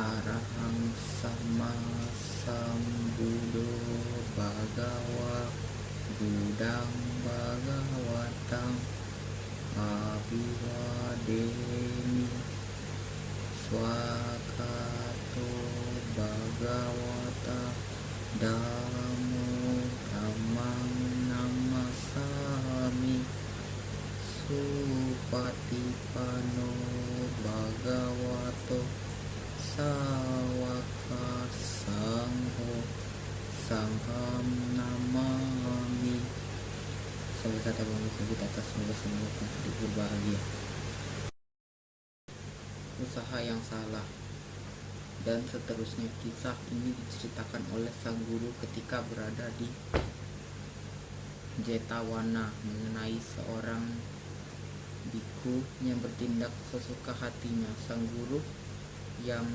Arahang sama sambuddho bhagava Buddhang bhagavatam Abhivademi Swakato bhagavata Dhammo dhammang namasami Supatipanno bhagavato Sawaka Sangho Sangham namami. Sahabat bangsa kita atas semoga semua hidup berbahagia. Usaha yang salah dan seterusnya. Kisah ini diceritakan oleh sang guru ketika berada di Jetawana mengenai seorang biku yang bertindak sesuka hatinya. Sang guru yang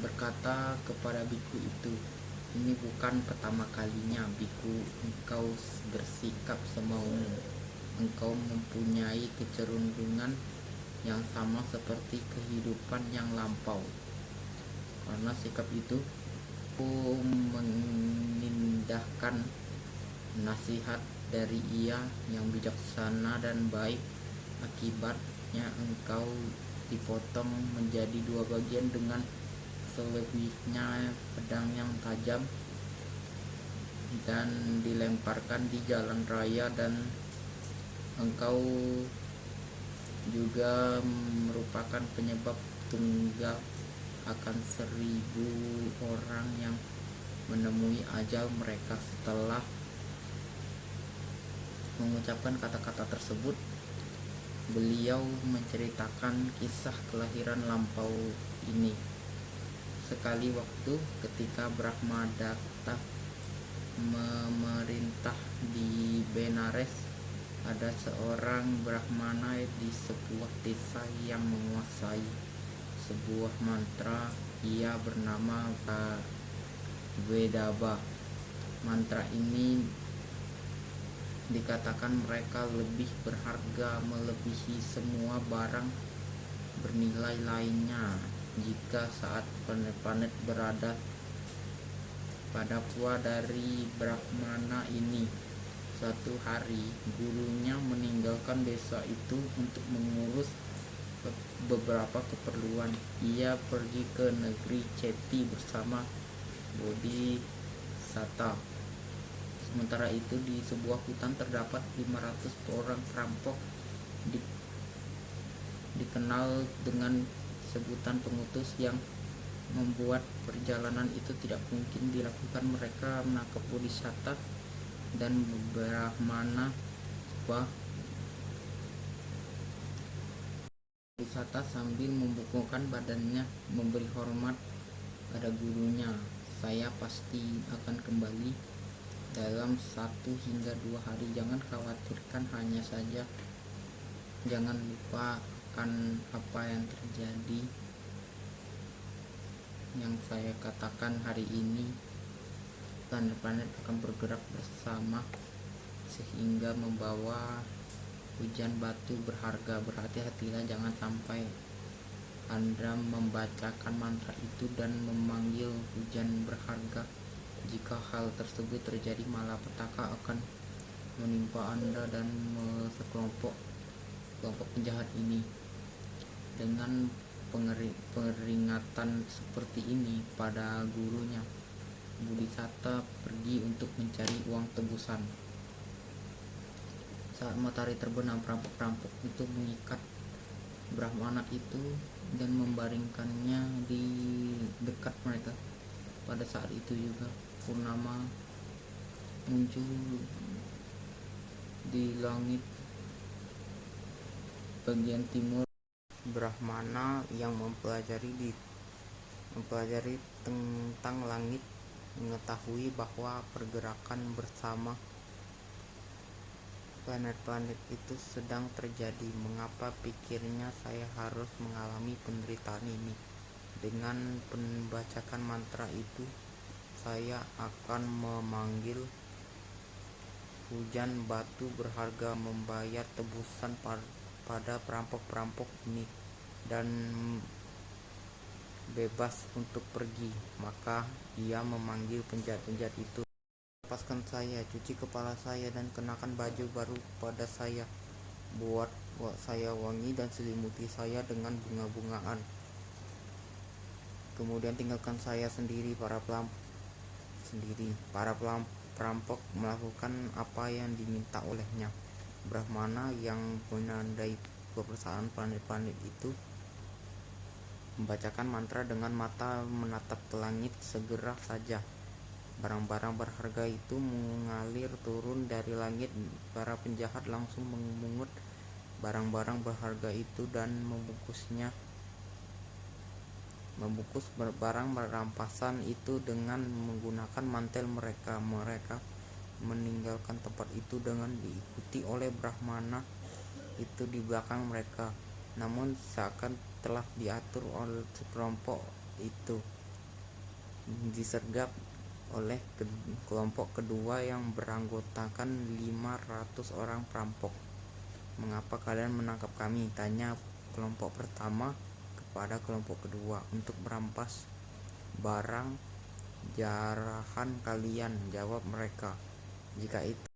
berkata kepada biku itu, "Ini bukan pertama kalinya biku engkau bersikap semaumu. Engkau mempunyai kecenderungan yang sama seperti kehidupan yang lampau. Karena sikap itu, aku mengindahkan nasihat dari ia yang bijaksana dan baik. Akibatnya engkau dipotong menjadi 2 bagian dengan selebihnya pedang yang tajam dan dilemparkan di jalan raya, dan engkau juga merupakan penyebab tunggal akan 1000 orang yang menemui ajal mereka." Setelah mengucapkan kata-kata tersebut, beliau menceritakan kisah kelahiran lampau ini. Sekali waktu ketika Brahmadatta memerintah di Benares, ada seorang Brahmana di sebuah desa yang menguasai sebuah mantra. Ia bernama Vedaba. Mantra ini dikatakan mereka lebih berharga melebihi semua barang bernilai lainnya. Jika saat planet-planet berada pada pua dari Brahmana ini, suatu hari gurunya meninggalkan desa itu untuk mengurus beberapa keperluan. Ia pergi ke negeri Ceti bersama Bodhisatta. Sementara itu di sebuah hutan terdapat 500 orang perampok dikenal dengan sebutan pengutus yang membuat perjalanan itu tidak mungkin dilakukan. Mereka menangkap Bodhisatta dan Brahmana. Bodhisatta sambil membungkukkan badannya memberi hormat pada gurunya. "Saya pasti akan kembali dalam 1 hingga 2 hari. Jangan khawatirkan, hanya saja jangan lupakan apa yang terjadi yang saya katakan hari ini. Planet-planet akan bergerak bersama sehingga membawa hujan batu berharga. Berhati-hatilah, jangan sampai Anda membacakan mantra itu dan memanggil hujan berharga. Jika hal tersebut terjadi, malapetaka akan menimpa Anda dan sekelompok penjahat ini." Dengan peringatan seperti ini pada gurunya, Bodhisatta pergi untuk mencari uang tebusan. Saat matahari terbenam, perampok-perampok itu mengikat Brahmana itu dan membaringkannya di dekat mereka. Pada saat itu juga purnama muncul di langit bagian timur. Brahmana yang mempelajari tentang langit mengetahui bahwa pergerakan bersama planet-planet itu sedang terjadi. "Mengapa," pikirnya, "saya harus mengalami penderitaan ini? Dengan membacakan mantra itu, saya akan memanggil hujan batu berharga, membayar tebusan pada perampok-perampok ini, dan bebas untuk pergi. Maka ia memanggil penjahat-penjahat itu. Lepaskan saya, cuci kepala saya, dan kenakan baju baru pada saya. Buat saya wangi dan selimuti saya dengan bunga-bungaan. Kemudian tinggalkan saya sendiri. Para perampok melakukan apa yang diminta olehnya. Brahmana yang menandai kebersaan planet-planet itu membacakan mantra dengan mata menatap ke langit. Segera saja barang-barang berharga itu mengalir turun dari langit. Para penjahat langsung memungut barang-barang berharga itu dan membungkus barang rampasan itu dengan menggunakan mantel mereka. Mereka meninggalkan tempat itu dengan diikuti oleh Brahmana itu di belakang mereka. Namun seakan telah diatur oleh kelompok itu disergap oleh kelompok kedua yang beranggotakan 500 orang perampok. "Mengapa kalian menangkap kami?" tanya kelompok pertama kepada kelompok kedua. "Untuk merampas barang jarahan kalian," jawab mereka. Jika itu,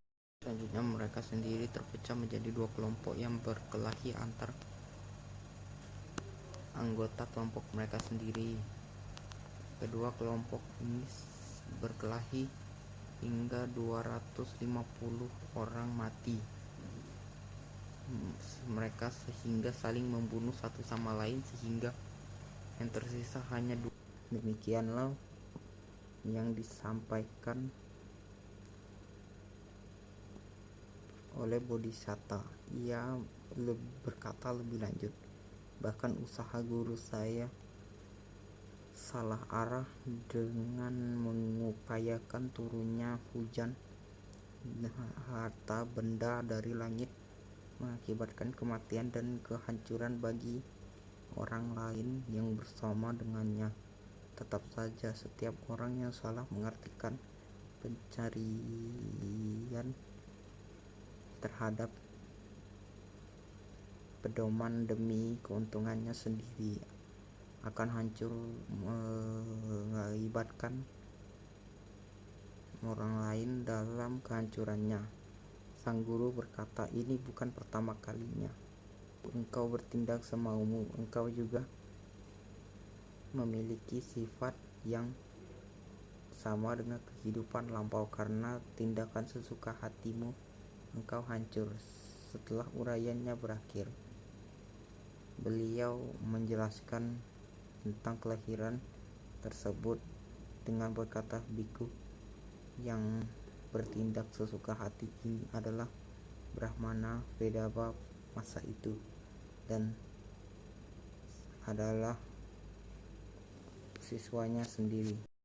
selanjutnya mereka sendiri terpecah menjadi dua kelompok yang berkelahi antar anggota kelompok mereka sendiri. Kedua kelompok ini berkelahi hingga 250 orang mati. Mereka sehingga saling membunuh satu sama lain sehingga yang tersisa hanya dua. Demikianlah yang disampaikan oleh Bodhisatta. Ia berkata lebih lanjut, "Bahkan usaha guru saya salah arah dengan mengupayakan turunnya hujan harta benda dari langit, mengakibatkan kematian dan kehancuran bagi orang lain yang bersama dengannya. Tetap saja setiap orang yang salah mengartikan pencarian terhadap pedoman demi keuntungannya sendiri akan hancur mengakibatkan orang lain dalam kehancurannya." Sang guru berkata, "Ini bukan pertama kalinya engkau bertindak semaumu. Engkau juga memiliki sifat yang sama dengan kehidupan lampau. Karena tindakan sesuka hatimu, engkau hancur." Setelah uraiannya berakhir, beliau menjelaskan tentang kelahiran tersebut dengan berkata, "Biku yang bertindak sesuka hati ini adalah Brahmana Vedava masa itu dan adalah siswanya sendiri."